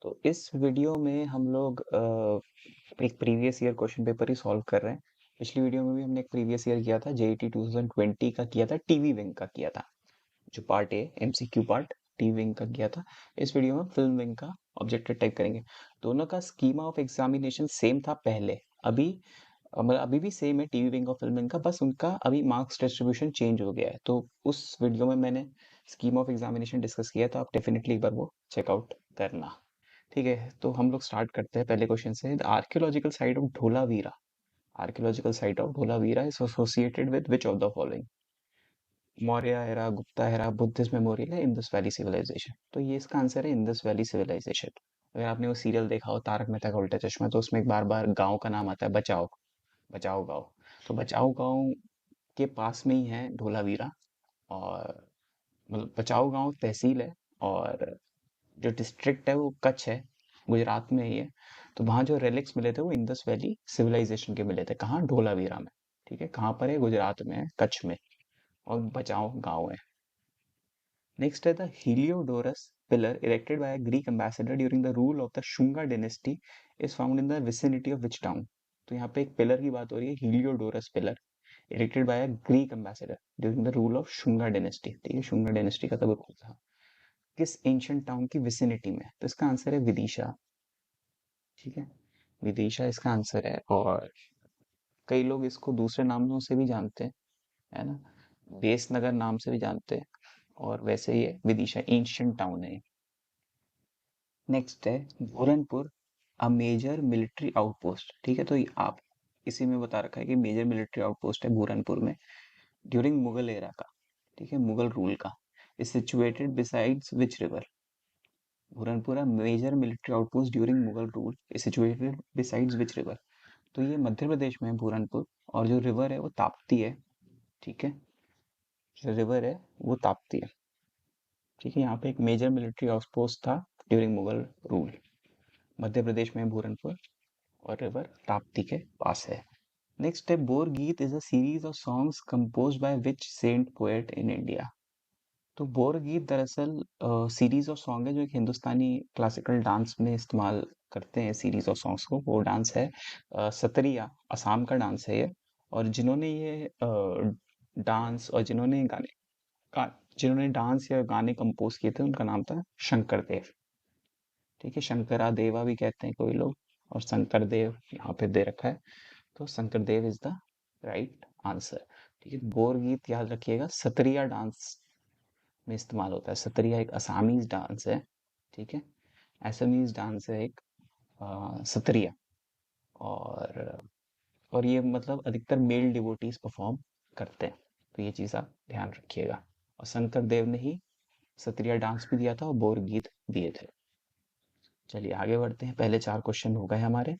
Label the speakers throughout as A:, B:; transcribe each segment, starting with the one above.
A: तो इस वीडियो में हम लोग एक प्रीवियस ईयर क्वेश्चन पेपर ही सॉल्व कर रहे हैं। पिछली वीडियो में भी हमने एक प्रीवियस ईयर किया था, जेईटी 2020 का किया था, टीवी विंग का किया था। जो part A MCQ part TV wing का किया था। इस वीडियो में फिल्म विंग का ऑब्जेक्टिव टाइप करेंगे। दोनों का स्कीमा ऑफ एग्जामिनेशन सेम था पहले। अभी मतलब अभी भी सेम है टीवी विंग और फिल्म विंग का, बस उनका अभी मार्क्स डिस्ट्रीब्यूशन चेंज हो गया है। तो उस वीडियो में मैंने स्कीम ऑफ एग्जामिनेशन डिस्कस किया, तो आप डेफिनेटली एक बार वो चेकआउट करना। ठीक है, तो हम लोग स्टार्ट करते हैं पहले क्वेश्चन से। The archaeological site of Dholavira, archaeological site of Dholavira is associated with which of the following? Maurya era, Gupta era, Buddhist memorial है, इंडस वैली सिविलाइजेशन। तो ये इसका आंसर है इंडस वैली सिविलाइजेशन। अगर आपने वो सीरियल देखा हो तारक मेहता का उल्टा चश्मा, तो उसमें एक बार बार गांव का नाम आता है, बचाओ बचाओ गांव। तो बचाओ गांव के पास में ही है ढोलावीरा। और मतलब बचाओ गांव तहसील है, और जो डिस्ट्रिक्ट है वो कच्छ है, गुजरात में ही है। तो वहाँ जो रेलिक्स मिले थे वो इंडस वैली सिविलाइजेशन के मिले थे। कहाँ? ढोलावीरा में। ठीक है, कहाँ पर है? गुजरात में है, कच्छ में। और बचाओ गांव है। नेक्स्ट है the Heliodorus pillar erected by Greek ambassador during the rule of the Shunga dynasty is found in the vicinity of which town? तो यहाँ पे एक पिलर की बात हो रही है, Heliodorus pillar erected by Greek ambassador during the rule of Shunga dynasty. ठीक है, शुंगा डायनेस्टी का तब रूल था। किस एंशियंट टाउन की विसिनिटी में? तो इसका आंसर है विदिशा। ठीक है, विदिशा इसका आंसर है। और कई लोग इसको दूसरे नामों से भी जानते हैं, है ना। बेसनगर नाम से भी जानते हैं। और वैसे ये विदिशा एंशियंट टाउन है। नेक्स्ट है बुरनपुर, अ मेजर मिलिट्री आउटपोस्ट। ठीक है, तो ये आप इसी में बता रखा है कि मेजर मिलिट्री आउटपोस्ट है बुरनपुर में ड्यूरिंग मुगल एरा का। ठीक है, मुगल रूल का। Is situated besides which river? Burhanpur major military outpost during Mughal rule is situated besides which river? तो ये मध्य प्रदेश में है बुरनपुर, और जो रिवर है वो ताप्ती है। ठीक है, जो रिवर है वो ताप्ती है। ठीक है, यहाँ पे एक मेजर मिलिट्री आउटपोस्ट था ड्यूरिंग मुगल रूल। मध्य प्रदेश में है बुरनपुर, और रिवर ताप्ती के पास है। नेक्स्ट है Borgeet is a series of songs composed by which saint poet in India? तो बोर गीत दरअसल सीरीज ऑफ सॉन्ग है जो एक हिंदुस्तानी क्लासिकल डांस में इस्तेमाल करते हैं। सीरीज ऑफ सॉन्ग्स को, वो डांस है सतरिया, असम का डांस है ये। और जिन्होंने ये डांस और जिन्होंने डांस या गाने कंपोज किए थे, उनका नाम था शंकर देव। ठीक है, शंकरा देवा भी कहते हैं कोई लोग, और शंकर देव यहाँ पे दे रखा है। तो शंकर देव इज द राइट आंसर। ठीक है, बोर गीत याद रखिएगा, सतरिया डांस में इस्तेमाल होता है। सतरिया एक असमीज डांस है। ठीक है, असमीज डांस है एक सतरिया। और और ये मतलब अधिकतर मेल डिवोटीज परफॉर्म करते हैं। तो ये चीज़ आप ध्यान रखिएगा। और शंकर देव ने ही सत्रिया डांस भी दिया था और बोर गीत दिए थे। चलिए आगे बढ़ते हैं, पहले 4 क्वेश्चन हो गए हमारे।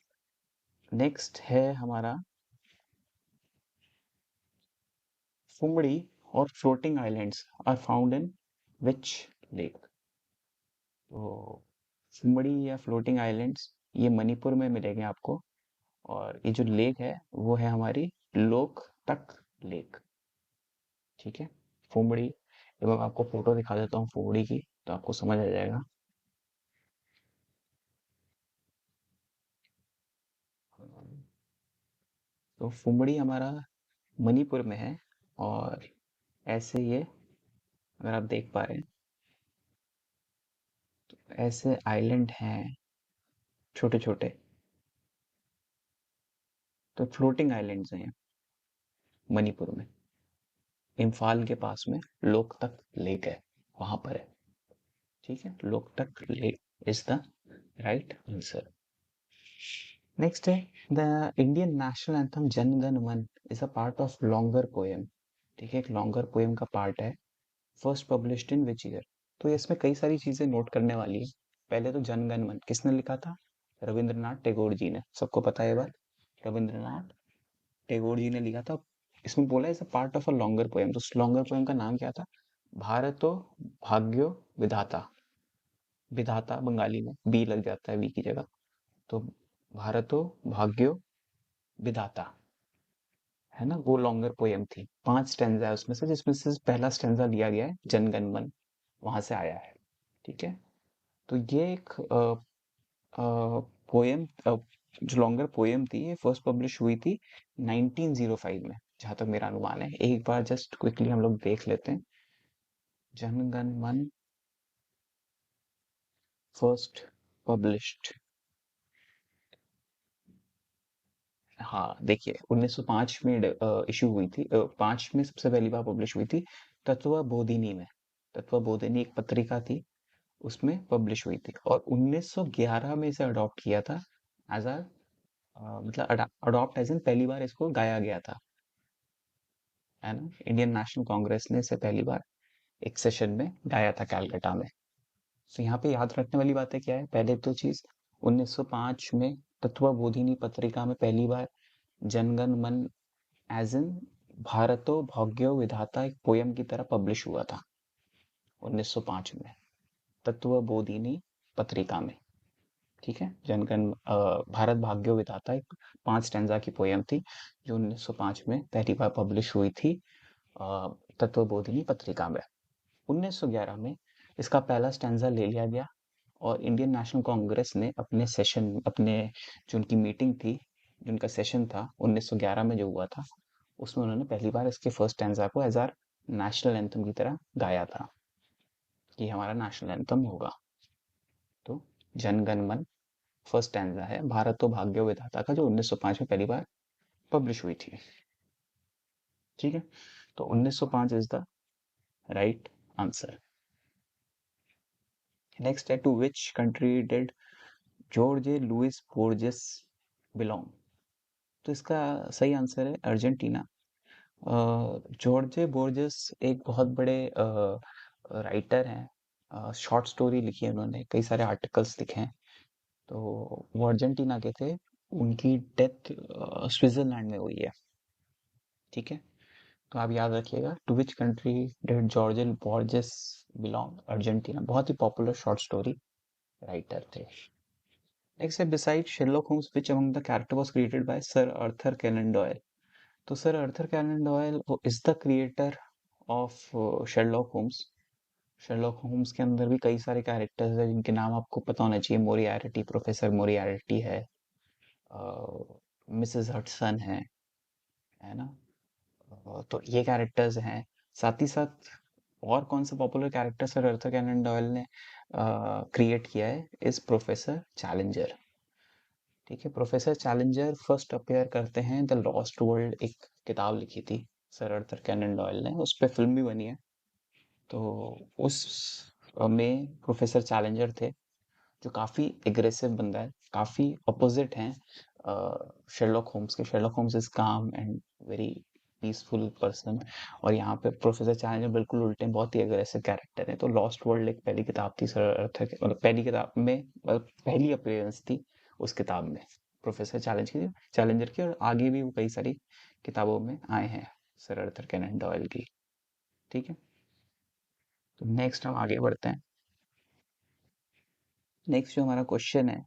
A: नेक्स्ट है हमारा फुमड़ी और floating islands are found in which lake? तो फुमड़ी या फ्लोटिंग आइलैंड्स ये मणिपुर में मिलेंगे आपको। और ये जो लेक है वो है हमारी लोकतक लेक। ठीक है, फुमड़ी, जब मैं आपको फोटो दिखा देता हूँ फुमड़ी की, तो आपको समझ आ जाएगा। तो फुमड़ी हमारा मणिपुर में है। और ऐसे ये, अगर आप देख पा रहे हैं, ऐसे आइलैंड हैं छोटे छोटे। तो फ्लोटिंग आइलैंड्स हैं मणिपुर में। इम्फाल के पास में लोकतक लेक है, वहां पर है। ठीक है, Loktak lake is the right answer. Next है the Indian national anthem Jana Gana मन is a part of longer poem. ठीक है, एक लॉन्गर पोएम का पार्ट है। First published in which year? तो इसमें कई सारी चीजें नोट करने वाली है। पहले तो जन गण मन किसने लिखा था? रविंद्रनाथ टैगोर जी ने, सबको पता है ये बात। रविंद्रनाथ टैगोर जी ने लिखा था। इसमें बोला है part of a longer poem. तो उस लॉन्गर पोएम का नाम क्या था? भारतो भाग्यो विधाता। विधाता बंगाली में बी लग जाता है वी की जगह। तो भारतो भाग्यो विधाता, है ना, वो लॉन्गर पोएम थी। 5 स्टेंजा है उसमें से, जिसमें से पहला स्टेंजा लिया गया है जनगण मन, वहां से आया है। ठीक है, तो ये एक पोएम, जो लॉन्गर पोएम थी, ये फर्स्ट पब्लिश हुई थी 1905 में, जहां तक मेरा अनुमान है। एक बार जस्ट क्विकली हम लोग देख लेते हैं। जनगण मन फर्स्ट पब्लिश्ड, हाँ देखिए 1905 में इशू हुई थी, 5 में सबसे पहली बार पब्लिश हुई थी तत्वबोधिनी में। तत्वबोधिनी एक पत्रिका थी, उसमें पब्लिश हुई थी, और 1911 में इसे अडॉप्ट किया था एज अ, मतलब अडॉप्ट एज इन पहली बार इसको गाया गया था, है ना। इंडियन नेशनल कांग्रेस ने इसे पहली बार एक सेशन में गाया था कैलकाटा में। तो यहाँ पे याद रखने वाली बातें क्या है, पहले तो चीज 1905 में तत्वबोधिनी पत्रिका में पहली बार जनगण मन एज इन भारतो भाग्यो विधाता एक पोयम की तरह पब्लिश हुआ था 1905 में, तत्वबोधिनी पत्रिका में। ठीक है, भारत भाग्यो विधाता एक 5 स्टैंजा की पोयम थी, जो 1905 में पहली बार पब्लिश हुई थी तत्वबोधिनी पत्रिका में। 1911 में इसका पहला स्टैंजा ले लिया गया, और इंडियन नेशनल कांग्रेस ने अपने सेशन, अपने जो उनकी मीटिंग थी, जो उनका सेशन था 1911 में जो हुआ था, उसमें उन्होंने पहली बार इसके फर्स्ट स्टैंजा को एज आर नेशनल एंथम की तरह गाया था, कि हमारा नेशनल एंथम होगा। तो जनगण मन फर्स्ट स्टैंजा है भारत तो भाग्यो विधाता का, जो 1905 में पहली बार पब्लिश हुई थी। ठीक है, तो 1905 is the right answer. Next है, to which country did Jorge Luis Borges belong. तो इसका सही आंसर है अर्जेंटीना। जॉर्जे बोर्जेस एक बहुत बड़े राइटर हैं, शॉर्ट स्टोरी लिखी है उन्होंने, कई सारे आर्टिकल्स लिखे हैं। तो वो अर्जेंटीना के थे, उनकी डेथ स्विट्जरलैंड में हुई है। ठीक है, तो आप याद रखिएगा, to which country did George Borges belong, Argentina, बहुत ही पॉपुलर शॉर्ट स्टोरी राइटर थे। नेक्स्ट है, beside Sherlock Holmes which among the character was created by sir Arthur Conan Doyle. तो सर आर्थर कैनन डॉयल वो is the creator of Sherlock Holmes. Sherlock Holmes के अंदर भी कई सारे characters हैं जिनके नाम आपको पता होना चाहिए। मोरियारिटी, प्रोफेसर मोरियारिटी है, मिसेस हटसन है ना। तो ये कैरेक्टर्स हैं। साथ ही साथ और कौन सा popular character sir Arthur Conan Doyle ने क्रिएट किया है, इस प्रोफेसर चैलेंजर। ठीक है, प्रोफेसर चैलेंजर फर्स्ट अपीयर करते हैं द लॉस्ट वर्ल्ड, एक किताब लिखी थी सर आर्थर कैनन डॉयल ने, उस पे फिल्म भी बनी है। तो उस में प्रोफेसर चैलेंजर थे, जो काफी एग्रेसिव बंदा है, काफी अपोजिट हैं शेरलॉक होम्स के। शेरलॉक होम्स इज काम एंड वेरी पीसफुल पर्सन, और यहाँ पे प्रोफेसर चैलेंजर बिल्कुल उल्टे हैं, बहुत ही एग्रेसिव कैरेक्टर है। तो लॉस्ट वर्ल्ड एक पहली किताब थी सर अर्थर की, मतलब पहली किताब में, मतलब पहली अपीयरेंस थी उस किताब में प्रोफेसर चैलेंजर की, और आगे भी वो कई सारी किताबों में आए हैं सर अर्थर कैनन डॉयल की। ठीक है, तो नेक्स्ट हम आगे बढ़ते हैं। नेक्स्ट जो हमारा क्वेश्चन है,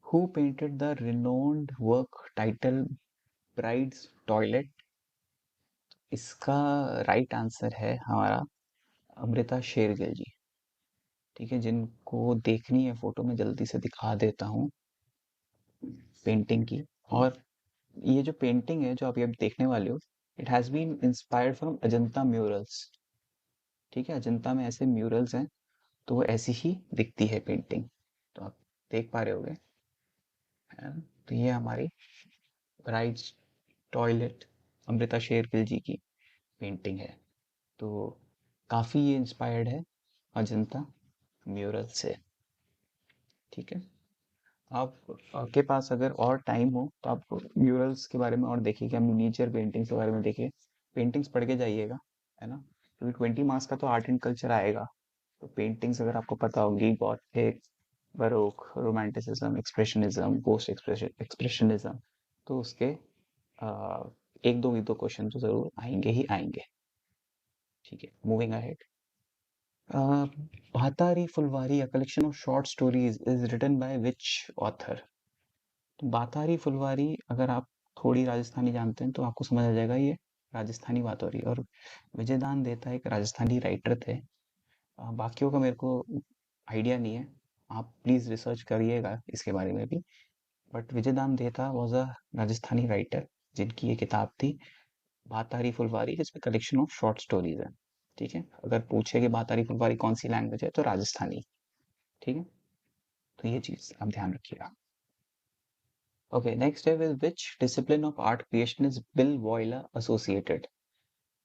A: who painted the renowned work title brides toilet. इसका राइट आंसर है हमारा अमृता शेरगिल जी। ठीक है, जिनको देखनी है फोटो में जल्दी से दिखा देता हूँ पेंटिंग की। और ये जो पेंटिंग है जो आप ये देखने वाले हो, it has been inspired from Ajanta murals. ठीक है, अजंता में ऐसे म्यूरल्स हैं, तो वो ऐसी ही दिखती है पेंटिंग, तो आप देख पा रहे होगे, है ना। तो ये हमारी ब्राइड्स टॉयलेट अमृता शेरगिल जी की पेंटिंग है। तो काफी ये इंस्पायर्ड है अजंता म्यूरल से। ठीक है, आप आपके पास अगर और टाइम हो तो आप म्यूरल्स के बारे में और देखिए, क्या मिनिएचर पेंटिंग्स के बारे में देखिए, पेंटिंग्स पढ़ के जाइएगा, है ना। क्योंकि 20 मार्क्स का तो आर्ट एंड कल्चर आएगा, तो पेंटिंग्स अगर आपको पता होगी, Gothic, baroque, romanticism, expressionism, post expressionism, तो उसके आ, एक दो भी दो क्वेश्चन तो जरूर आएंगे ही आएंगे। ठीक है, moving ahead. Bhatari Phulwari, a collection of short stories, is written by which author? तो बातारी फुलवारी, अगर आप थोड़ी राजस्थानी जानते हैं तो आपको समझ आ जाएगा, ये राजस्थानी बात हो रही है, और विजयदान देता एक राजस्थानी राइटर थे। बाकियों का मेरे को आइडिया नहीं है। आप प्लीज रिसर्च करिएगा इसके बारे में भी। बट विजय दाम देता वॉज अ राजस्थानी राइटर, जिनकी ये किताब थी बातारी फुलवारी, जिसमें कलेक्शन ऑफ शॉर्ट स्टोरीज है। ठीक है, अगर पूछे कि बातारी फुलवारी कौन सी लैंग्वेज है तो राजस्थानी। ठीक है, तो ये चीज आप ध्यान रखिएगा। ओके, नेक्स्ट है with which discipline of art creation is Bill Viola associated.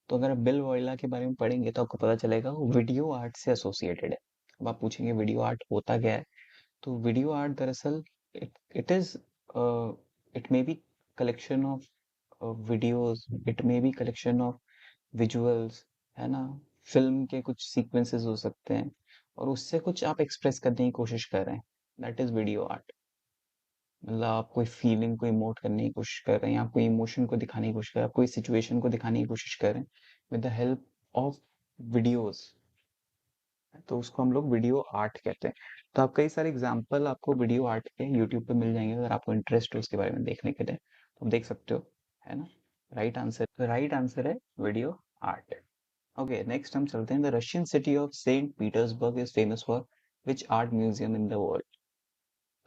A: तो अगर आप बिल वॉयलर के बारे में पढ़ेंगे तो आपको पता चलेगा वो वीडियो आर्ट से एसोसिएटेड है। अब आप पूछेंगे वीडियो आर्ट होता क्या है। तो वीडियो आर्ट दरअसल it is it may be collection of videos, it may be collection of visuals, है ना। फिल्म के कुछ सीक्वेंसेस हो सकते हैं और उससे कुछ आप एक्सप्रेस करने की कोशिश कर रहे हैं, दैट इज वीडियो आर्ट। मतलब आप कोई फीलिंग को इमोट करने की कोशिश कर रहे हैं, आप कोई इमोशन को दिखाने की कोशिश कर रहे हैं, आप कोई सिचुएशन को दिखाने की कोशिश कर रहे हैं with the help of videos, तो उसको हम लोग वीडियो आर्ट कहते हैं। तो आप कई सारे एग्जांपल आपको वीडियो आर्ट के यूट्यूब पे मिल जाएंगे, अगर आपको इंटरेस्ट हो उसके बारे में देखने के लिए तो आप देख सकते हो, है ना। राइट आंसर है वीडियो आर्ट। ओके, नेक्स्ट हम चलते हैं। The Russian city of Saint Petersburg is famous for which art museum in the world.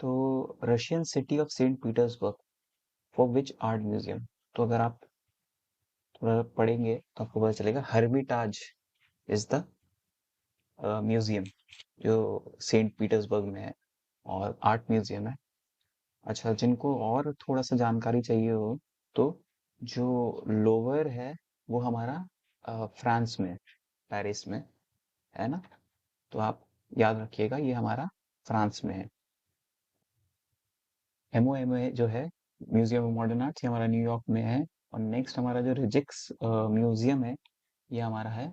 A: तो Russian city of Saint Petersburg for which art museum, तो अगर आप थोड़ा पढ़ेंगे तो आपको पता चलेगा हर्मिटाज इज द म्यूजियम जो सेंट पीटर्सबर्ग में है और आर्ट म्यूजियम है। अच्छा, जिनको और थोड़ा सा जानकारी चाहिए हो तो जो लोवर है वो हमारा फ्रांस में, पेरिस में, है ना। तो आप याद रखिएगा ये हमारा फ्रांस में है। एमओएमए जो है म्यूजियम ऑफ मॉडर्न आर्ट्स, ये हमारा न्यूयॉर्क में है। और नेक्स्ट हमारा जो रिजिक्स म्यूजियम है ये हमारा है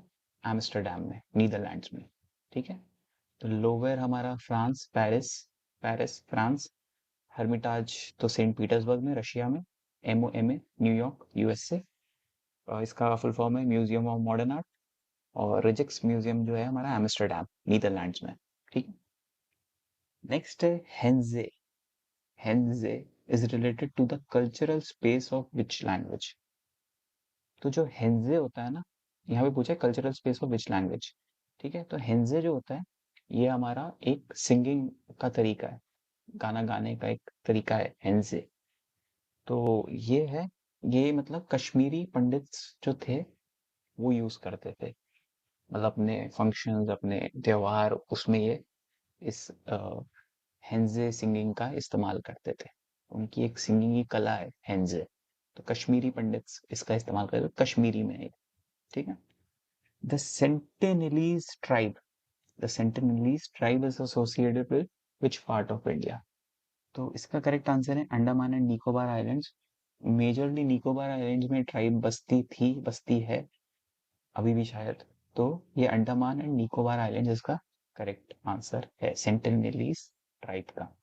A: एम्स्टरडेम में, नीदरलैंड्स में। ठीक है, तो लोवेर हमारा फ्रांस, पेरिस, पेरिस फ्रांस, हर्मिटाज तो सेंट पीटर्सबर्ग में रशिया में, एमओएमए न्यूयॉर्क यूएसए, इसका फुल फॉर्म है म्यूजियम ऑफ मॉडर्न आर्ट। और रिजिक्स म्यूजियम जो है हमारा एम्स्टरडेम नीदरलैंड्स में। ठीक है, नेक्स्ट है henge. Henge is related to the cultural space of which language. तो जो हेंजे होता है ना, यहाँ पे पूछा है cultural space of which language. ठीक है, तो हेंजे जो होता है ये हमारा एक सिंगिंग का तरीका है, गाना गाने का एक तरीका है हेंजे। तो ये है, ये मतलब कश्मीरी पंडित्स जो थे वो यूज करते थे, मतलब अपने फंक्शंस, अपने त्योहार, उसमें ये इस हेंजे सिंगिंग का इस्तेमाल करते थे। उनकी एक सिंगिंग की कला है हेंजे। तो कश्मीरी पंडित्स इसका इस्तेमाल करते थे, कश्मीरी में है। ठीक है, the Sentinelese tribe, the Sentinelese tribe is associated with which part of India. तो इसका करेक्ट आंसर है Andaman and Nicobar islands. Majorly Nicobar islands में ट्राइब बस्ती थी, बस्ती है अभी भी शायद। तो ये अंडमान एंड निकोबार आइलैंड्स इसका करेक्ट आंसर है, सेंटिनलीज ट्राइब का।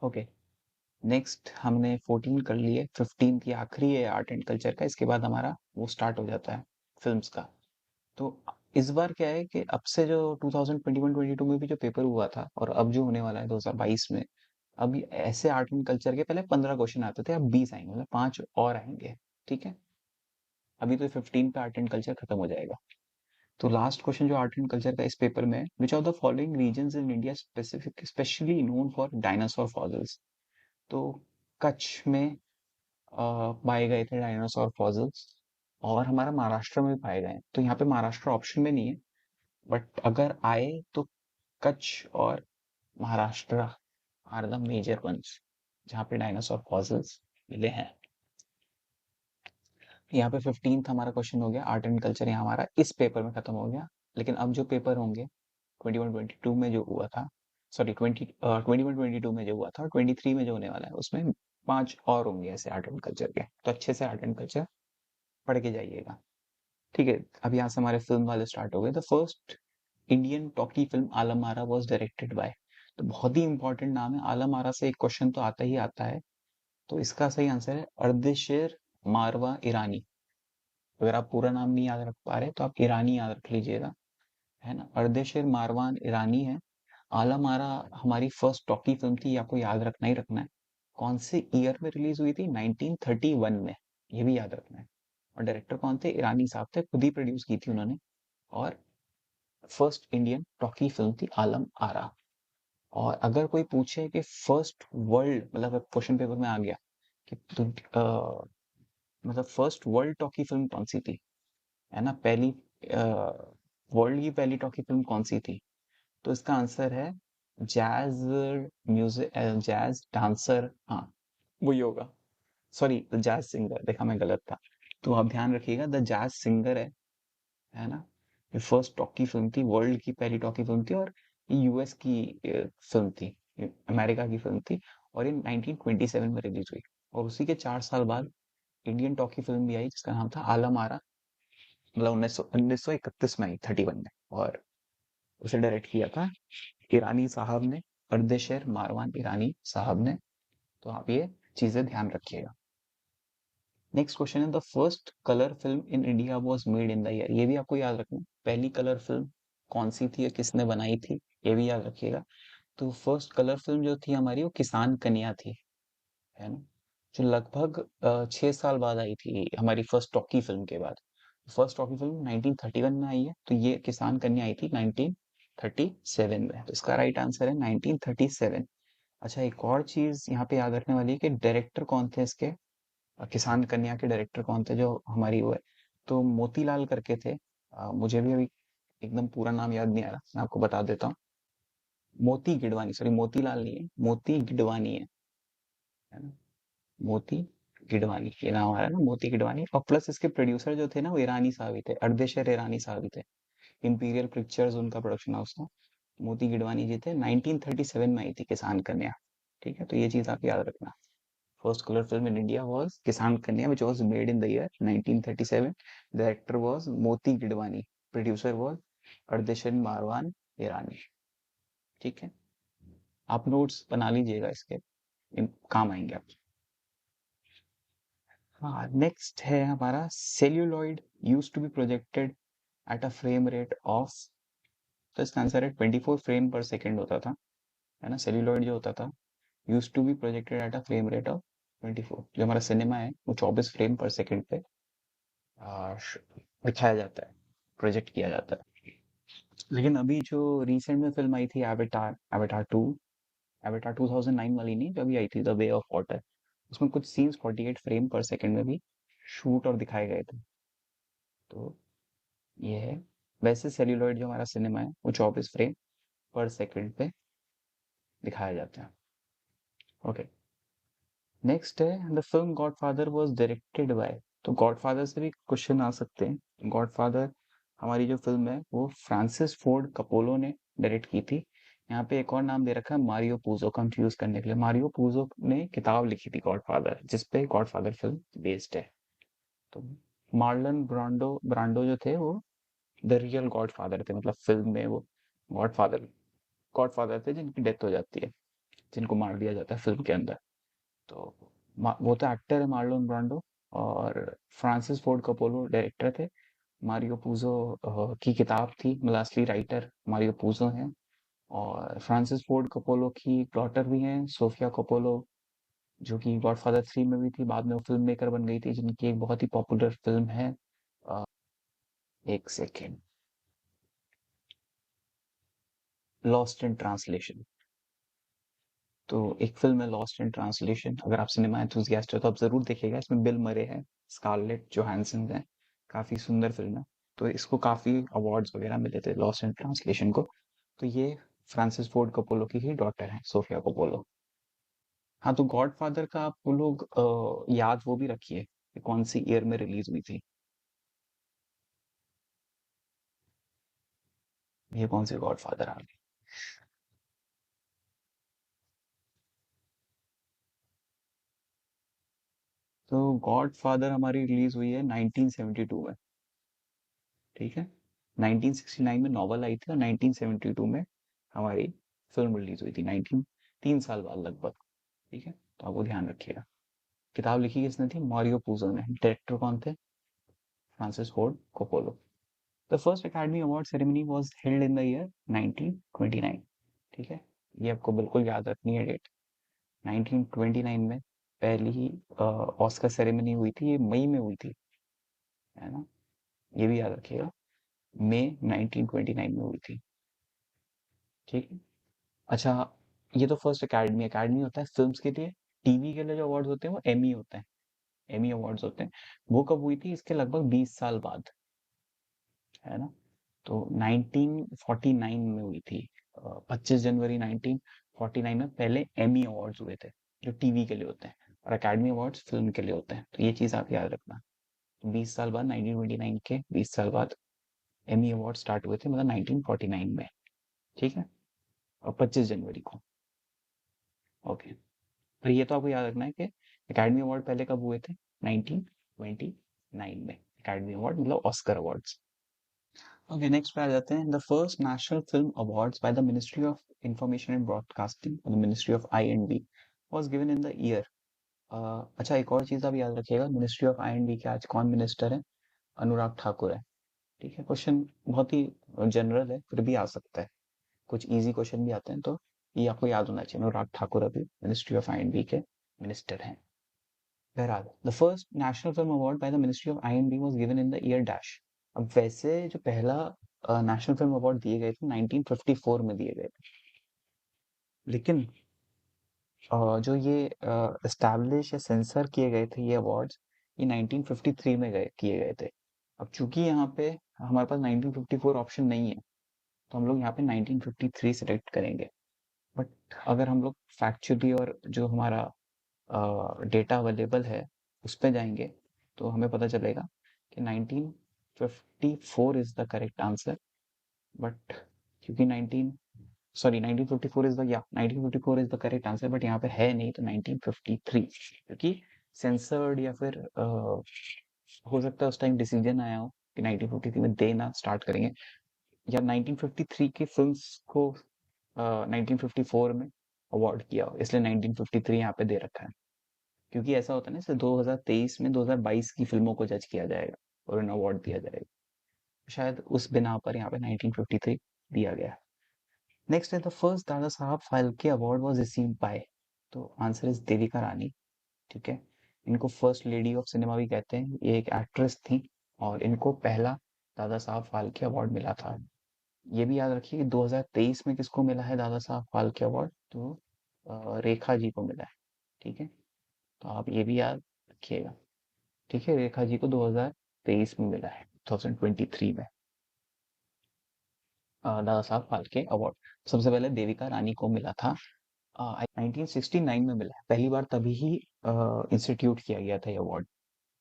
A: ओके, नेक्स्ट हमने 14 कर लिए, 15 की आखिरी है आर्ट एंड कल्चर का, इसके बाद हमारा वो स्टार्ट हो जाता है फिल्म्स का। तो इस बार क्या है कि अब से जो 2021-22 में भी जो पेपर हुआ था और अब जो होने वाला है 2022 में, अब ऐसे आर्ट एंड कल्चर के पहले 15 क्वेश्चन आते थे, अब 20 आएंगे, मतलब 5 और आएंगे। ठीक है, अभी तो 15 पे आर्ट एंड कल्चर खत्म हो जाएगा। तो लास्ट क्वेश्चन जो आर्ट एंड कल्चर का इस पेपर में है, which of the following regions in India specific specially known for dinosaur fossils. तो कच्छ में पाए गए थे डायनासोर फॉसिल्स, और हमारा महाराष्ट्र में भी पाए गए हैं। तो यहाँ पे महाराष्ट्र ऑप्शन में नहीं है, बट अगर आए तो कच्छ और Maharashtra are the major ones जहाँ पे डायनासोर फॉसिल्स मिले हैं। यहाँ पे 15th हमारा क्वेश्चन हो गया, आर्ट एंड कल्चर यहाँ हमारा इस पेपर में खत्म हो गया। लेकिन अब जो पेपर होंगे 21-22 में जो हुआ था, सॉरी 21-22 में जो हुआ था और 23 में जो होने वाला है, उसमें 5 और होंगे ऐसे आर्ट एंड कल्चर के। तो अच्छे से आर्ट एंड कल्चर पढ़ के जाइएगा। ठीक है, अब यहाँ से हमारे फिल्म वाले स्टार्ट हो गए। The first Indian talkie film Alam Ara was directed by. तो बहुत ही इंपॉर्टेंट नाम है आलम आरा, से एक क्वेश्चन तो आता ही आता है। तो इसका सही आंसर है अर्देशीर मारवा ईरानी। अगर आप पूरा नाम नहीं याद रख पा रहे तो आप ईरानी याद रख लीजिएगा, है ना। अर्देशीर मारवान ईरानी है। आलम आरा हमारी फर्स्ट टॉकी फिल्म थी, ये आपको याद रखना ही रखना है। कौन से ईयर में रिलीज हुई थी? 1931 में, ये भी याद रखना है। और डायरेक्टर कौन थे? ईरानी साहब थे, खुद ही प्रोड्यूस की थी उन्होंने। और फर्स्ट इंडियन टॉकी फिल्म थी आलम आरा। और अगर कोई पूछे कि फर्स्ट वर्ल्ड, मतलब क्वेश्चन पेपर में आ गया कि मतलब फर्स्ट वर्ल्ड टॉकी फिल्म कौन सी थी, है ना, पहली वर्ल्ड की पहली टॉकी फिल्म कौन सी थी, तो इसका आंसर है जैज म्यूजिक, जैज डांसर, हाँ वही होगा। सॉरी, द जैज सिंगर, देखा मैं गलत था। तो आप ध्यान रखिएगा, द जैज सिंगर है ना। ये फर्स्ट टॉकी फिल्म थी, वर्ल्ड की पहली टॉकी फिल्म थी, और यूएस की फिल्म थी, अमेरिका की फिल्म थी, और ये 1927 में रिलीज हुई। और उसी के 4 साल बाद इंडियन टॉकी फिल्म भी आई जिसका नाम था आलम आरा, मतलब 1931 में आई, 31 में। और उसे डायरेक्ट किया था ईरानी साहब ने, अर्देशर मारवान ईरानी साहब ने। तो आप ये चीजें ध्यान रखिएगा। नेक्स्ट क्वेश्चन है, the first colour film in India was made in the year. ये भी आपको याद रखना, पहली कलर फिल्म कौन सी थी या किसने बनाई थी, ये भी याद रखिएगा। तो फर्स्ट कलर फिल्म जो थी हमारी, वो किसान कन्या थी, है ना, जो लगभग 6 साल बाद आई थी हमारी फर्स्ट टॉकी फिल्म के बाद। फर्स्ट टॉकी फिल्म 1931 में आई है, तो ये किसान कन्या आई थी 1937 में। तो इसका राइट आंसर है 1937। अच्छा, एक और चीज यहाँ पे याद रखने वाली है कि डायरेक्टर कौन थे इसके, किसान कन्या के डायरेक्टर कौन थे जो हमारी वो है, तो मोतीलाल करके थे। मुझे भी अभी एकदम पूरा नाम याद नहीं आ रहा, मैं आपको बता देता हूँ। मोती गिडवानी, सॉरी मोतीलाल नहीं है, मोती गिडवानी है ना, मोती गिडवानी ये नाम आ रहा है ना, मोती गिडवानी। और प्लस इसके प्रोड्यूसर जो थे ना, वो ईरानी साहब ही थे, अर्देशर ईरानी साहब ही थे। इंपीरियल पिक्चर्स उनका प्रोडक्शन हाउस था। मोती गिडवानी जी थे, 1937 में आई थी किसान कन्या। ठीक है, तो ये चीज आप याद रखना। First color film in India was Kisan Kanya, which was made in the year 1937. Director was Moti Gidwani. Producer was Ardeshan Marwan Irani. ठीक है, आप नोट्स बना लीजिएगा इसके, काम आएंगे आप। हाँ, नेक्स्ट है हमारा, celluloid used to be projected at a frame rate of, तो इसका आंसर है 24 फ्रेम पर सेकेंड होता था, है ना। सेल्यूलॉइड जो होता था used to be projected at a frame rate of 24। जो हमारा सिनेमा है वो 24 फ्रेम पर सेकेंड पे दिखाया जाता है, प्रोजेक्ट किया जाता है। लेकिन अभी जो रिसेंट में फिल्म आई थी एवेटार, एवेटार 2009 वाली नहीं, जो अभी आई थी द वे ऑफ वाटर, उसमें कुछ सीन्स 48 फ्रेम पर सेकंड में भी शूट और दिखाए गए थे। तो ये है। वैसे सेल्यूलॉइड जो हमारा सिनेमा है वो 24 फ्रेम पर सेकंड पे दिखाया जाता है। ओके, नेक्स्ट है, the film godfather was directed by. तो गॉडफादर से भी क्वेश्चन आ सकते हैं। गॉडफादर हमारी जो फिल्म है वो फ्रांसिस फोर्ड कपोलो ने डायरेक्ट की थी। यहाँ पे एक और नाम दे रखा है मारियो पूजो, कंफ्यूज करने के लिए। मारियो पूजो ने किताब लिखी थी गॉडफादर, जिसपे गॉडफादर फिल्म बेस्ड है। तो मार्लन ब्रांडो ब्रांडो जो थे वो द रियल गॉडफादर थे, मतलब फिल्म में वो गॉडफादर गॉडफादर थे जिनकी डेथ हो जाती है, जिनको मार दिया जाता है फिल्म के अंदर। तो वो तो एक्टर है मार्लोन ब्रांडो, और फ्रांसिस फोर्ड कपोलो डायरेक्टर थे। मारियो पूजो की किताब थी, मतलब असली राइटर मारियो पूजो हैं। और फ्रांसिस फोर्ड कपोलो की डॉटर भी हैं, सोफिया कपोलो, जो कि गॉडफादर 3 में भी थी, बाद में वो फिल्म मेकर बन गई थी, जिनकी एक बहुत ही पॉपुलर फिल्म है, एक सेकेंड, लॉस्ट इन ट्रांसलेशन। तो एक फिल्म है लॉस्ट इन ट्रांसलेशन, अगर आप सिनेमा एंथुसियास्ट हो तो आप जरूर देखिएगा। इसमें बिल मरे है, स्कारलेट जोहानसन है, काफी सुंदर फिल्म है। तो इसको काफी अवार्ड्स वगैरह मिले थे लॉस्ट इन ट्रांसलेशन को। तो ये फ्रांसिस फोर्ड कपोलो की ही डॉटर है, सोफिया कपोलो। हाँ, तो गॉडफादर का आप वो लोग याद वो भी रखिए कि कौन सी ईयर में रिलीज हुई थी। ये कौन सी गॉडफादर आ गई। तो गॉडफादर हमारी रिलीज हुई है 1972 में। ठीक है, 1969 में नॉवल आई थी, और 1972 में हमारी फिल्म रिलीज हुई थी, 3 साल बाद लगभग। ठीक है, तो आप वो ध्यान रखिएगा। किताब लिखी किसने थी, मारियो पूजो ने। डायरेक्टर कौन थे, Francis Ford Coppola. The first Academy Award ceremony was held in the year 1929। ठीक है, ये आपको बिल्कुल याद रखनी है डेट। 1929 में पहली ही ऑस्कर सेरेमनी हुई थी, ये मई में हुई थी, है ना, ये भी याद रखिएगा, मई 1929 में हुई थी। ठीक है। अच्छा, ये तो फर्स्ट अकेडमी अकेडमी होता है फिल्म्स के लिए। टीवी के लिए जो अवार्ड्स होते हैं वो एमी होते हैं, एमी अवार्ड्स होते हैं। वो कब हुई थी? इसके लगभग 20 साल बाद, है ना। तो 1949 में हुई थी। 25 जनवरी 1949 में पहले एमी अवार्ड्स हुए थे, जो टीवी के लिए होते हैं, और अकेडमी अवार्ड्स फिल्म के लिए होते हैं। तो ये चीज आप याद रखना। 20 साल बाद, 1929 के 20 साल बाद एमी अवार्ड स्टार्ट हुए थे, मतलब 1949 में। ठीक है, और 25 जनवरी को। ओके। और ये तो आपको याद रखना है कि एकेडमी अवार्ड पहले कब हुए थे? 1929 में। एकेडमी अवार्ड मतलब ऑस्कर अवार्ड्स। ओके, नेक्स्ट पे आ जाते हैं। The first national film awards by the ministry of information and broadcasting, the ministry of I&B, was given in the year. अच्छा, एक और चीज आप याद रखिएगा, मिनिस्ट्री ऑफ आईएनबी के आज कौन मिनिस्टर है? अनुराग ठाकुर है। ठीक है, क्वेश्चन बहुत ही जनरल है, फिर भी आ सकता है। कुछ इजी क्वेश्चन भी आते हैं, तो ये आपको याद होना चाहिए। अनुराग ठाकुर अभी मिनिस्ट्री ऑफ आईएनबी के मिनिस्टर हैं। बहरहाल, the first national film award by the ministry of I&B was given in the year dash. अब वैसे जो पहला नेशनल फिल्म अवार्ड दिए गए थे 1954 में दिए गए थे, लेकिन जो ये एस्टैब्लिश या सेंसर किए गए थे ये अवार्ड्स, ये 1953 में गए किए गए थे। अब चूंकि यहाँ पे हमारे पास 1954 ऑप्शन नहीं है, तो हम लोग यहाँ पे 1953 सेलेक्ट करेंगे। बट अगर हम लोग फैक्चुअली और जो हमारा डेटा अवेलेबल है उस पे जाएंगे, तो हमें पता चलेगा कि 1954 is the correct answer. But क्योंकि 1954 इज द, या 1954 is the correct answer, but यहाँ पे है नहीं, तो 1953, क्योंकि सेंसर्ड या फिर हो सकता है उस टाइम डिसीजन आया हो कि 1953 में देना स्टार्ट करेंगे, या 1953 की फिल्म्स को 1954 में अवार्ड किया हो, इसलिए 1953 यहाँ पे दे रखा है। क्योंकि ऐसा होता है ना, जैसे 2023 में 2022 की फिल्मों को जज किया जाएगा और उन्हें अवार्ड दिया जाएगा, शायद उस बिना पर यहाँ पे 1953 दिया गया है। नेक्स्ट है, the first Dada Saheb Phalke award was received by. तो आंसर इज देविका रानी। ठीक है, इनको फर्स्ट लेडी ऑफ सिनेमा भी कहते हैं। ये एक एक्ट्रेस थी, और इनको पहला दादा साहब फाल्के अवार्ड मिला था। ये भी याद रखिए कि 2023 में किसको मिला है दादा साहब फाल्के अवार्ड? तो रेखा जी को मिला है। ठीक है, तो आप ये भी याद रखिएगा। ठीक है, रेखा जी को 2023 में मिला है, 2023 में दादा साहब फाल्के अवार्ड। सबसे पहले देविका रानी को मिला था 1969 में मिला है, पहली बार तभी ही इंस्टीट्यूट किया गया था ये अवार्ड,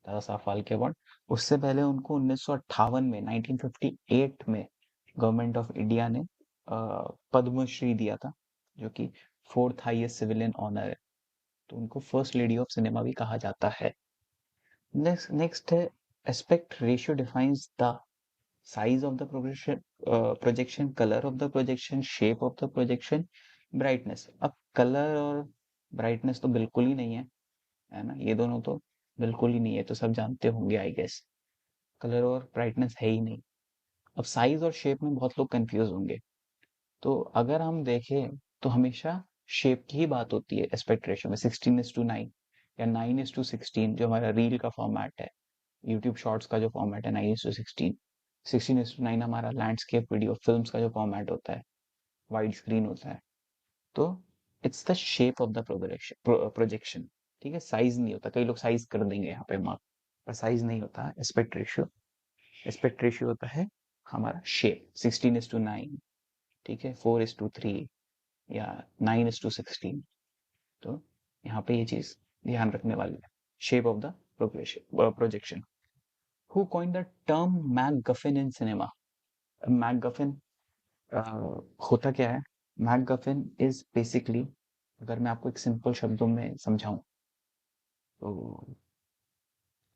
A: दादा साहब फाल्के अवार्ड। उससे पहले उनको 1958 में, 1958 में गवर्नमेंट ऑफ इंडिया ने पद्मश्री दिया था, जो कि फोर्थ हाईएस्ट सिविलियन ऑनर है। तो उनको फर्स्ट लेडी ऑफ सिनेमा भी कहा जाता है। नेक्स्ट है, aspect ratio defines the size of the projection, projection, colour of the projection, shape of the projection, brightness. अब कलर और ब्राइटनेस तो बिल्कुल ही नहीं है ना, ये दोनों तो बिल्कुल ही नहीं है, तो सब जानते होंगे आई गेस। कलर और ब्राइटनेस है ही नहीं। अब साइज और शेप में बहुत लोग कंफ्यूज होंगे। तो अगर हम देखें, तो हमेशा शेप की ही बात होती है एस्पेक्ट रेशियो में। 16:9 या 9:16, जो हमारा रील का फॉर्मेट है, यूट्यूब शॉर्ट्स का जो फॉर्मेट है, 9:16। 16:9 हमारा लैंडस्केप वीडियो फिल्म्स का जो फॉर्मेट होता है, वाइड स्क्रीन होता है। तो it's the shape of the projection. ठीक है, साइज नहीं होता। कई लोग साइज कर देंगे यहाँ पे मार्क, पर साइज नहीं होता एस्पेक्ट रेशियो। एस्पेक्ट रेशियो होता है हमारा शेप। 16:9, ठीक है, 4:3, या 9:16। तो यहाँ पे ये चीज ध्यान रखने वाली है, shape of the projection. Who coined the term MacGuffin in cinema? MacGuffin होता क्या है? मैकगफिन इज बेसिकली, अगर मैं आपको एक सिंपल शब्दों में समझाऊं, तो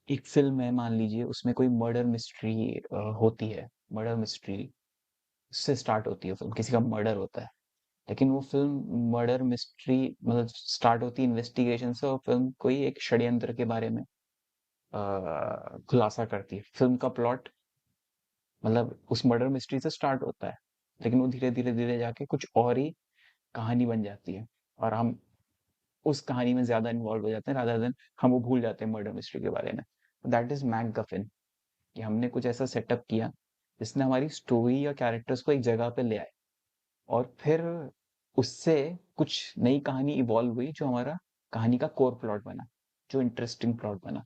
A: एक फिल्म है, मान लीजिए उसमें कोई मर्डर मिस्ट्री होती है। मर्डर मिस्ट्री से स्टार्ट होती है फिल्म, किसी का मर्डर होता है, लेकिन वो फिल्म मर्डर मिस्ट्री मतलब स्टार्ट होती है इन्वेस्टिगेशन से, और फिल्म कोई एक षड्यंत्र के बारे में खुलासा करती है। फिल्म का प्लॉट मतलब उस मर्डर मिस्ट्री से स्टार्ट होता है, लेकिन वो धीरे धीरे धीरे जाके कुछ और ही कहानी बन जाती है, और हम उस कहानी में ज्यादा इन्वॉल्व हो जाते हैं, रादर देन हम वो भूल जाते हैं मर्डर मिस्ट्री के बारे में। दैट इज मैकगफिन, कि हमने कुछ ऐसा सेटअप किया जिसने हमारी स्टोरी या कैरेक्टर्स को एक जगह पे ले आए, और फिर उससे कुछ नई कहानी इवॉल्व हुई जो हमारा कहानी का कोर प्लॉट बना, जो इंटरेस्टिंग प्लॉट बना।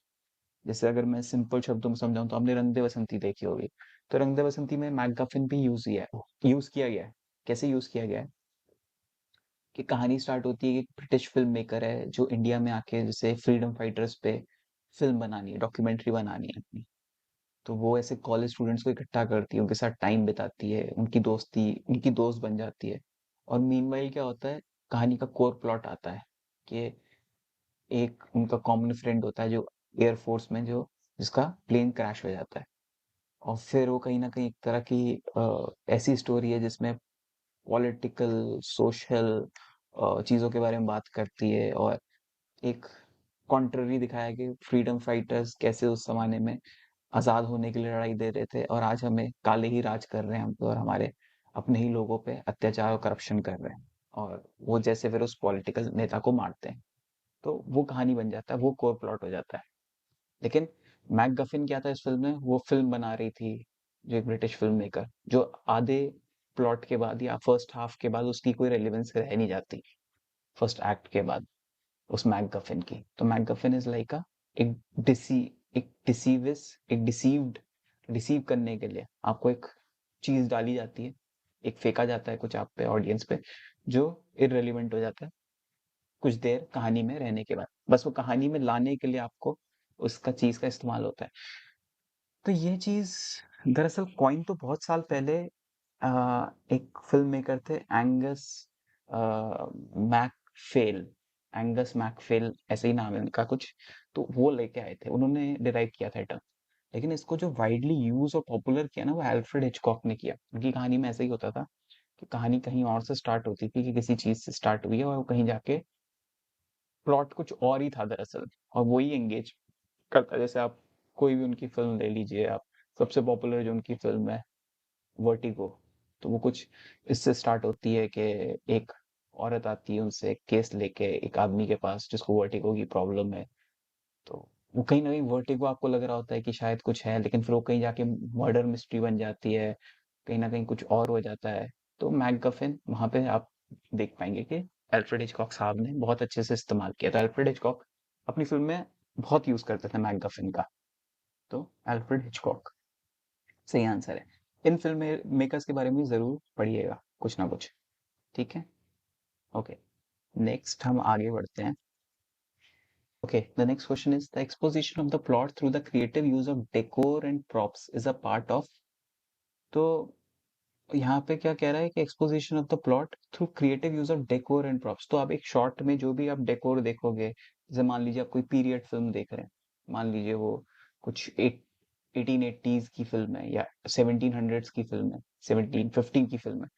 A: जैसे अगर मैं सिंपल शब्दों में समझाऊं तो आपने रंग दे बसंती देखी होगी। तो रंग दे बसंती में मैकगफिन भी यूज किया गया है। कैसे यूज किया गया है कि कहानी स्टार्ट होती है कि एक ब्रिटिश फिल्म मेकर है जो इंडिया में आके जैसे फ्रीडम फाइटर्स पे फिल्म बनानी है, डॉक्यूमेंट्री बनानी है अपनी। तो वो ऐसे कॉलेज स्टूडेंट्स को इकट्ठा करती है, उनके साथ टाइम बिताती है, उनकी दोस्त बन जाती है। और मीनवाइल क्या होता है, कहानी का कोर प्लॉट आता है कि एक उनका कॉमन फ्रेंड होता है जो एयरफोर्स में, जो जिसका प्लेन क्रैश हो जाता है। और फिर वो कहीं ना कहीं एक तरह की ऐसी स्टोरी है जिसमें पॉलिटिकल, सोशल चीज़ों के बारे में बात करती है। और एक कॉन्ट्ररी दिखाया कि फ्रीडम फाइटर्स कैसे उस जमाने में आज़ाद होने के लिए लड़ाई दे रहे थे, और आज हमें काले ही राज कर रहे हैं हम पे, और हमारे अपने ही लोगों पे अत्याचार और करप्शन कर रहे हैं। और वो जैसे फिर उस पॉलिटिकल नेता को मारते हैं। तो वो कहानी बन जाता है, वो कोर प्लॉट हो जाता है। लेकिन मैकगफिन क्या था इस फिल्म में, वो फिल्म बना रही थी जो एक ब्रिटिश फिल्म मेकर, जो आधे प्लॉट के बाद या फर्स्ट हाफ के बाद उसकी कोई रेलेवेंस रह नहीं जाती, फर्स्ट एक्ट के बाद उस मैकगफिन की। तो मैकगफिन इज लाइक अ एक डिसी एक डिसीविस एक डिसीव्ड डिसीव करने के लिए आपको एक चीज डाली जाती है, एक फेंका जाता है कुछ आप पे, ऑडियंस पे, जो इररिलेवेंट हो जाता है कुछ देर कहानी में रहने के बाद। बस वो कहानी में लाने के लिए आपको उसका चीज का इस्तेमाल होता है। तो ये चीज दरअसल कॉइन तो बहुत साल पहले एक फिल्म मेकर थे, मैकफेल एंगस मैकफेल, ऐसे ही नाम है उनका कुछ। तो वो लेके आए थे, उन्होंने डिराइव किया था टर्म। लेकिन इसको जो वाइडली यूज और पॉपुलर किया ना, वो एल्फ्रेड हिचकॉक ने किया। उनकी कहानी में ऐसा ही होता था कि कहानी कहीं और से स्टार्ट होती थी, कि किसी चीज से स्टार्ट हुई है और वो कहीं जाके प्लॉट कुछ और ही था दरअसल, और वही एंगेज करता। जैसे आप कोई भी उनकी फिल्म ले लीजिए, आप सबसे पॉपुलर जो उनकी फिल्म है वर्टिगो, तो वो कुछ इससे स्टार्ट होती है कि एक औरत आती है उनसे केस लेके एक आदमी के पास जिसको वर्टिगो की प्रॉब्लम है। तो वो कहीं ना कहीं वर्टिगो आपको लग रहा होता है कि शायद कुछ है, लेकिन फिर वो कहीं जाके मर्डर मिस्ट्री बन जाती है, कहीं ना कहीं कुछ और हो जाता है। तो मैकगफिन वहां पे आप देख पाएंगे कि एल्फ्रेड हिचकॉक साहब ने बहुत अच्छे से इस्तेमाल किया था। एल्फ्रेड हिचकॉक अपनी फिल्म में बहुत यूज करते थे मैकगफिन का। तो एल्फ्रेड हिचकॉक सही आंसर है। इन फिल्म मेकर्स के बारे में जरूर पढ़िएगा कुछ ना कुछ। ठीक है। ओके, नेक्स्ट हम आगे बढ़ते हैं। Okay, the next question is the exposition of the plot through the creative use of decor and props is a part of. तो यहाँ पे क्या कह रहा है कि exposition of the plot through creative use of decor and props. तो आप एक शॉर्ट में जो भी आप डेकोर देखोगे, जैसे मान लीजिए आप कोई पीरियड फिल्म देख रहे हैं, मान लीजिए वो कुछ 1880s की फिल्म है या 1700s की फिल्म है, 1715 की फिल्म है।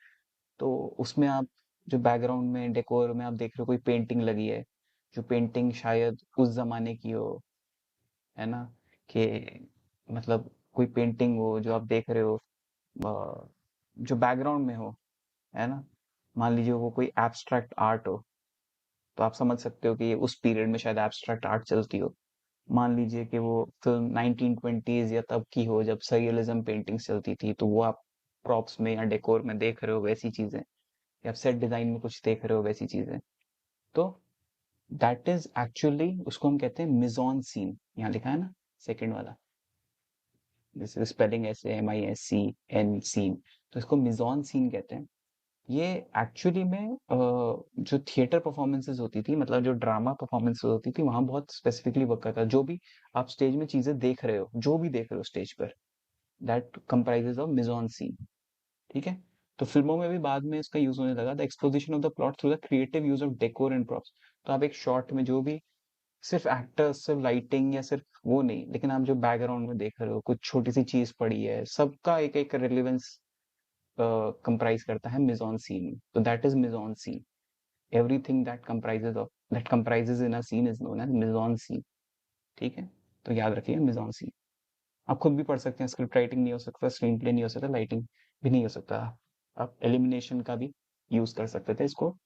A: तो उसमें आप जो बैकग्राउंड में डेकोर में आप देख रहे हो कोई पेंटिंग लगी है, जो पेंटिंग शायद उस जमाने की हो, है ना, कि मतलब कोई पेंटिंग हो जो आप देख रहे हो, जो बैकग्राउंड में हो, है ना। मान लीजिए वो कोई एब्स्ट्रैक्ट आर्ट हो, तो आप समझ सकते हो कि ये उस पीरियड में शायद एब्स्ट्रैक्ट आर्ट चलती हो। मान लीजिए कि वो फिल्म 1920s या तब की हो जब सरियलिज्म पेंटिंग्स चलती थी, तो वो आप प्रॉप्स में या डेकोर में देख रहे हो वैसी चीजें, या आप सेट डिजाइन में कुछ देख रहे हो वैसी चीजें। तो दैट इज एक्चुअली, उसको हम कहते हैं मिजॉन सीन। यहाँ लिखा है ना सेकंड वाला, जैसे स्पेलिंग ऐसे MISCN सीन। तो इसको मिजॉन सीन कहते हैं। ये एक्चुअली में जो थिएटर परफॉर्मेंसेज होती थी, मतलब जो ड्रामा परफॉर्मेंसेज होती थी, वहां बहुत स्पेसिफिकली वर्क करता है। जो भी आप स्टेज में चीजें देख रहे हो, जो भी देख रहे हो स्टेज पर, दैट कंप्राइजेज ऑफ मिजॉन सीन। ठीक है। तो फिल्मों में भी बाद में इसका यूज होने लगा, the exposition of the plot through the creative use of decor and props. तो आप एक शॉट में जो भी, सिर्फ एक्टर्स, सिर्फ लाइटिंग या सिर्फ वो नहीं, लेकिन आप जो बैकग्राउंड में देख रहे हो, कुछ छोटी सी चीज पड़ी है, सबका एक एक रिलेवेंस कंप्राइज करता है मिजॉन सीन। तो that is mise en scene. Everything that comprises in a scene is known as mise en scene. ठीक है। तो याद रखिए मिजॉन सीन। आप खुद भी पढ़ सकते हैं, स्क्रिप्ट राइटिंग नहीं हो सकता, स्क्रीन प्ले नहीं हो सकता, लाइटिंग भी नहीं हो सकता। आप एलिमिनेशन का भी यूज कर सकते थे इसको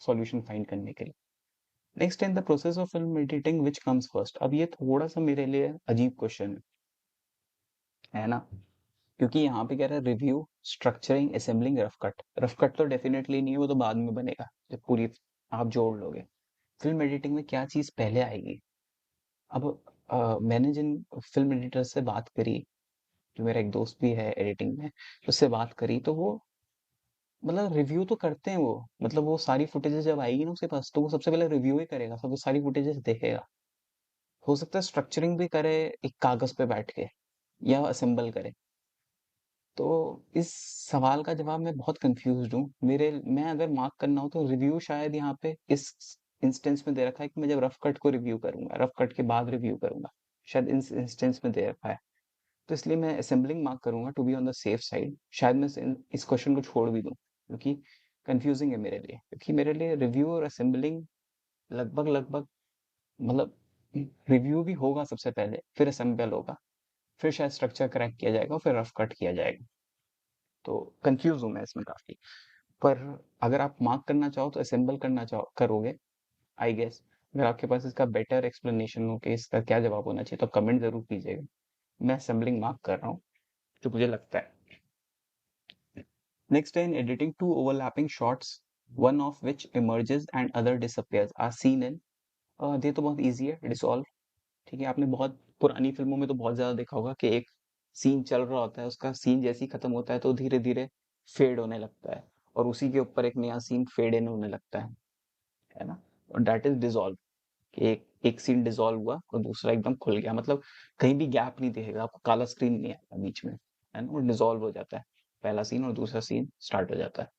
A: सॉल्यूशन फाइंड करने के लिए। Next in the process of film editing which comes first. अब ये थोड़ा सा मेरे लिए अजीब क्वेश्चन है ना। क्योंकि यहाँ पे कह रहा है review, structuring, assembling, rough cut तो डेफिनेटली नहीं है, वो तो बाद में बनेगा जब पूरी आप जोड़ लोगे। फिल्म एडिटिंग में क्या चीज पहले आएगी? अब मैंने जिन फिल्म एडिटर से बात करी, जो मेरा एक दोस्त भी है एडिटिंग में, उससे बात करी तो वो मतलब रिव्यू तो करते हैं वो। मतलब वो सारी फुटेजेस जब आएगी ना उसके पास, तो वो सबसे पहले रिव्यू ही करेगा, सब सारी फुटेजेस देखेगा। हो सकता है स्ट्रक्चरिंग भी करे एक कागज पे बैठ के, या असेंबल करे। तो इस सवाल का जवाब मैं बहुत कंफ्यूज्ड हूँ। मेरे मैं अगर मार्क करना हो तो रिव्यू शायद यहाँ पे इस इंस्टेंस में दे रखा है कि मैं जब रफ कट को रिव्यू करूंगा, रफ कट के बाद रिव्यू करूंगा, शायद इस इंस्टेंस में दे रखा है। तो इसलिए मैं असेंबलिंग मार्क करूंगा to be on the safe side. शायद मैं इस क्वेश्चन को छोड़ भी दूं, क्योंकि कंफ्यूजिंग है मेरे लिए, क्योंकि मेरे लिए रिव्यू और असेंबलिंग लगभग लगभग मतलब रिव्यू भी होगा सबसे पहले, फिर असेंबल होगा, फिर शायद स्ट्रक्चर करेक्ट किया जाएगा, फिर रफ कट किया जाएगा। तो कंफ्यूज हूँ मैं इसमें काफी। पर अगर आप मार्क करना चाहो तो असेंबल करना चाहो करोगे, आई गेस। अगर आपके पास इसका बेटर एक्सप्लेनेशन हो कि इसका क्या जवाब होना चाहिए तो कमेंट जरूर कीजिएगा। मैं असेंबलिंग मार्क कर रहा हूँ, जो मुझे लगता है। Next, in editing, two overlapping shots, one of which emerges and other disappears, are seen in ये तो बहुत इजी है, डिसॉल्व। ठीक है, आपने बहुत पुरानी फिल्मों में तो बहुत ज्यादा देखा होगा कि एक सीन चल रहा होता है, उसका सीन जैसे ही खत्म होता है तो धीरे धीरे फेड होने लगता है, और उसी के ऊपर एक नया सीन फेड इन होने लगता है ना। और दैट इज डिसॉल्व, कि एक एक सीन डिसॉल्व हुआ और दूसरा एकदम खुल गया, मतलब कहीं भी गैप नहीं दिखेगा आपको, काला स्क्रीन नहीं आएगा बीच में, है ना। और डिसॉल्व हो जाता है पहला सीन और दूसरा सीन स्टार्ट हो जाता है।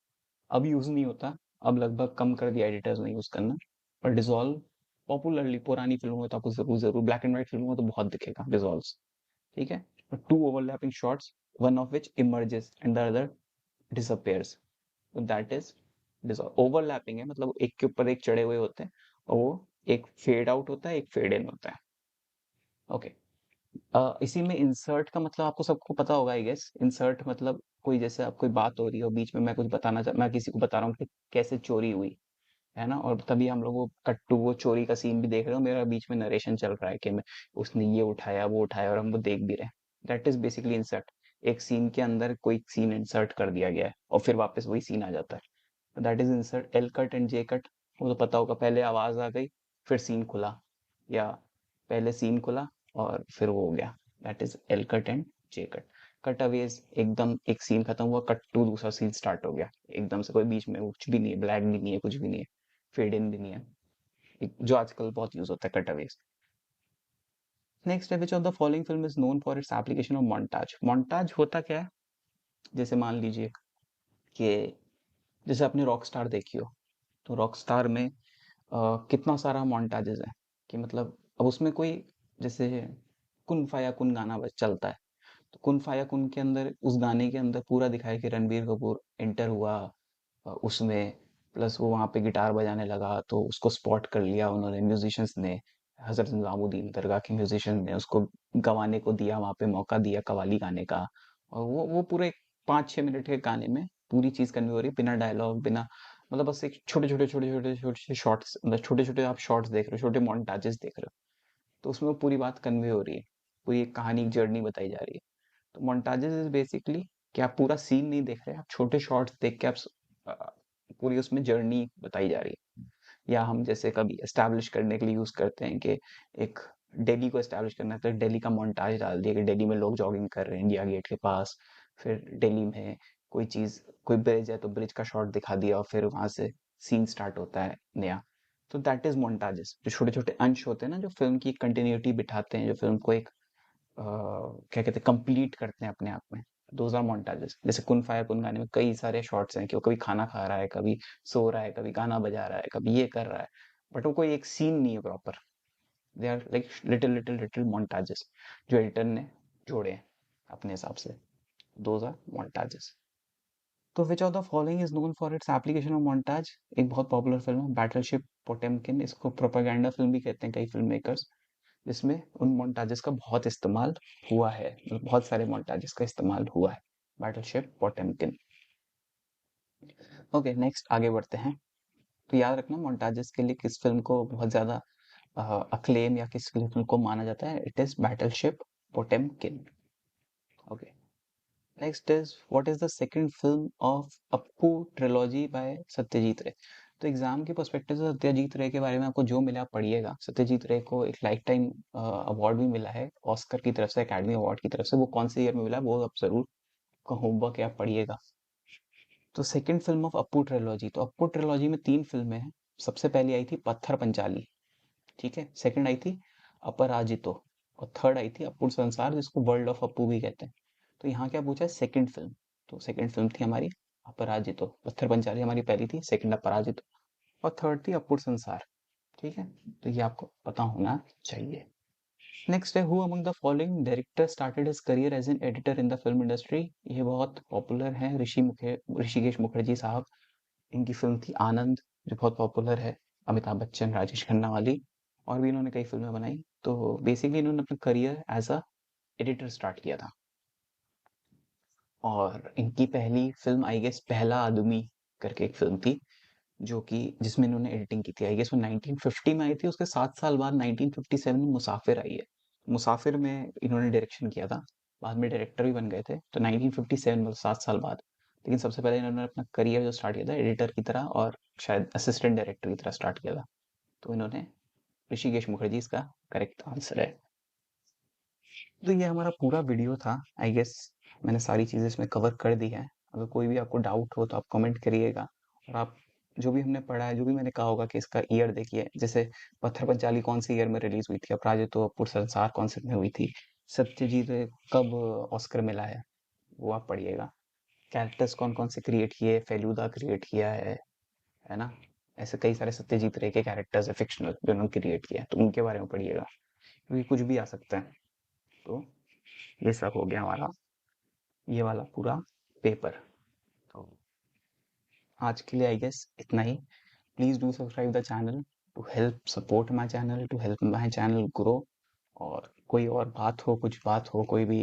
A: अब यूज नहीं होता, अब लगभग कम कर दिया एडिटर्स ने यूज करना। पर डिसॉल्व पॉपुलरली पुरानी फिल्मों में तो आपको जरूर जरूर, ब्लैक एंड व्हाइट फिल्मों में तो बहुत दिखेगा डिसॉल्व। ठीक है। Two overlapping shots, one of which emerges and the other disappears, तो दैट इज डिसॉल्व। ओवरलैपिंग है मतलब एक के ऊपर एक चढ़े हुए होते हैं, और वो एक फेड आउट होता है, एक फेड इन होता है। ओके। इसी में इंसर्ट का मतलब आपको सबको पता होगा आई गेस। इंसर्ट मतलब कोई, जैसे आप कोई बात हो रही हो बीच में, मैं कुछ मैं किसी को बता रहा हूँ कि कैसे चोरी हुई, है ना, और तभी हम लोग वो कट टू वो चोरी का सीन भी देख रहे हो, मेरा बीच में नरेशन चल रहा है कि मैं उसने ये उठाया वो उठाया और हम वो देख भी रहे हैं। That is basically insert. एक सीन के अंदर कोई सीन इंसर्ट कर दिया गया है और फिर वापस वही सीन आ जाता है, that is insert. L cut and J cut, वो तो पता होगा, पहले आवाज आ गई फिर सीन खुला, या पहले सीन खुला और फिर वो हो गया। That is L cut and J cut. Cut Awez एकदम एक सीन खत्म हुआ, कट टू दूसरा सीन स्टार्ट हो गया एकदम से, कोई बीच में कुछ भी नहीं है, ब्लैक भी नहीं है, कुछ भी नहीं है, फेड इन भी नहीं है, जो आजकल बहुत यूज होता है कट अवेज। नेक्स्ट है, which of the following film is known for its application of montage. Montage होता क्या है? जैसे मान लीजिए कि जैसे आपने रॉक स्टार देखी हो, तो रॉक स्टार में कितना सारा मोन्टाजेस है, कि मतलब अब उसमें कोई, जैसे कुन फाया कुन गाना बस चलता है, तो कुन फाया कुन के अंदर, उस गाने के अंदर पूरा दिखाया कि रणबीर कपूर एंटर हुआ उसमें, प्लस वो वहाँ पे गिटार बजाने लगा तो उसको स्पॉट कर लिया उन्होंने, म्यूजिशियंस ने, हजरत निजामुद्दीन दरगाह के म्यूजिशियन ने उसको गवाने को दिया, वहाँ पे मौका दिया कवाली गाने का। और वो पूरे 5-6 मिनट के गाने में पूरी चीज कन्वे हो रही है, बिना डायलॉग, बिना, मतलब बस एक छोटे छोटे छोटे छोटे छोटे शॉर्ट्स, मतलब छोटे छोटे आप शॉर्ट्स देख रहे हो, छोटे मोन्टाजेस देख रहे हो, तो उसमें वो पूरी बात कन्वे हो रही है, पूरी एक कहानी, जर्नी बताई जा रही है। तो मोन्टाजेस इज बेसिकली कि आप पूरा सीन नहीं देख रहे, आप छोटे शॉर्ट्स देख के आप अ, पूरी उसमें जर्नी बताई जा रही है। या हम जैसे कभी एस्टैब्लिश करने के लिए यूज करते हैं कि एक दिल्ली को एस्टैब्लिश करना है, तो दिल्ली का मोन्टाज डाल दिया कि दिल्ली में लोग जॉगिंग कर रहे हैं इंडिया गेट के पास, फिर दिल्ली में कोई चीज, कोई ब्रिज है तो ब्रिज का शॉट दिखा दिया, और फिर वहां से सीन स्टार्ट होता है नया। तो दैट इज मोन्टाजेस, जो छोटे छोटे अंश होते हैं ना, जो फिल्म की कंटिन्यूटी बिठाते हैं, जो फिल्म को एक क्या कहते हैं, कंप्लीट करते हैं अपने आप में। Those are montages. जैसे कुन फाया कुन गाने में कई सारे शॉट्स हैं कि वो कभी खाना खा रहा है, कभी सो रहा है, कभी गाना बजा रहा है, कभी ये कर रहा है, बट वो कोई एक सीन नहीं है proper. They are like little little little montages, जो एडिटर ने जोड़े हैं अपने हिसाब से। Those are montages. तो which of the following is known for its application of montage. एक बहुत पॉपुलर फिल्म है बैटलशिप पोटेमकिन, इसको प्रोपेगेंडा फिल्म भी कहते हैं कई फिल्म मेकर्स, जिसमें उन मोन्टाजेस का बहुत इस्तेमाल हुआ है, मतलब बहुत सारे मोन्टाजेस का इस्तेमाल हुआ है। Battleship Potemkin. ओके, नेक्स्ट आगे बढ़ते हैं। तो याद रखना मोन्टाजेस के लिए किस फिल्म को बहुत ज्यादा अक्लेम, या किस फिल्म को माना जाता है, it is Battleship Potemkin. Okay. Next is what is the second film of Apu trilogy by Satyajit Ray. तो एग्जाम के पर्सपेक्टिव से सत्यजीत रे के बारे में आपको जो मिला पढ़िएगा। सत्यजीत रे को एक लाइफ टाइम अवार्ड भी मिला है ऑस्कर की तरफ से, एकेडमी अवार्ड की तरफ से। वो कौन से ईयर में मिला है, वो आप जरूर होमवर्क है, आप पढ़िएगा। तो second film of Apu trilogy, तो अप्पू ट्रिलॉजी में तीन फिल्में हैं। सबसे पहली आई थी पत्थर पंचाली, ठीक है। सेकंड आई थी अपराजितो, और थर्ड आई थी अप्पू संसार, जिसको वर्ल्ड ऑफ अप्पू भी कहते हैं। तो यहाँ क्या पूछा है, सेकंड फिल्म। तो सेकंड फिल्म थी हमारी अपराजितो। पत्थर पंचाली हमारी पहली थी, सेकंड अपराजितो, और थर्ड थी अप्पू संसार, ठीक है। तो ये आपको पता होना चाहिए। नेक्स्ट है, who among the following director started his career as an editor in the film industry. ये बहुत पॉपुलर है, ऋषिकेश मुखर्जी साहब। इनकी फिल्म थी आनंद, जो बहुत पॉपुलर है, अमिताभ बच्चन राजेश खन्ना वाली। और भी इन्होंने कई फिल्में बनाई। तो बेसिकली इन्होंने अपना career as a editor start किया था। और इनकी पहली फिल्म आई गेस पहला आदमी करके एक फिल्म थी, जो कि जिसमें इन्होंने एडिटिंग की थी। आई गेस वो 1950 में आई थी। उसके 7 साल बाद 1957 में मुसाफिर आई है। मुसाफिर में इन्होंने डायरेक्शन किया था, बाद में डायरेक्टर भी बन गए थे। तो 1957 में, 7 साल बाद। लेकिन सबसे पहले इन्होंने अपना करियर जो स्टार्ट किया था एडिटर की तरह, और शायद असिस्टेंट डायरेक्टर की तरह स्टार्ट किया था। तो इन्होंने, ऋषिकेश मुखर्जी इसका करेक्ट आंसर है। तो ये हमारा पूरा वीडियो था। आई गेस मैंने सारी चीज़ें इसमें कवर कर दी है। अगर कोई भी आपको डाउट हो तो आप कमेंट करिएगा। और आप जो भी हमने पढ़ा है, जो भी मैंने कहा होगा कि इसका ईयर देखिए, जैसे पत्थर पंचाली कौन से ईयर में रिलीज हुई थी, अपराजितो अपूर संसार कौन से में हुई थी, सत्यजीत रे कब ऑस्कर मिला है, वो आप पढ़िएगा। कैरेक्टर्स कौन कौन से क्रिएट किए, फेलुदा क्रिएट किया है ना। ऐसे कई सारे सत्यजीत रे के कैरेक्टर्स है फिक्शनल, जो उन्होंने क्रिएट किया है, तो उनके बारे में पढ़िएगा, क्योंकि कुछ भी आ सकता है। तो ये सब हो गया हमारा ये वाला पूरा पेपर। तो आज के लिए आई गेस इतना ही। Please do subscribe the channel to help support my channel, to help my channel grow. और कोई और बात हो, कुछ बात हो, कोई भी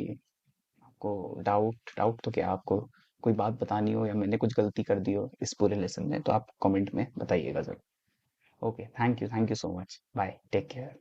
A: आपको डाउट डाउट तो क्या, आपको कोई बात बतानी हो, या मैंने कुछ गलती कर दी हो इस पूरे लेसन में, तो आप कमेंट में बताइएगा जरूर। Okay, thank you so much, bye, take care.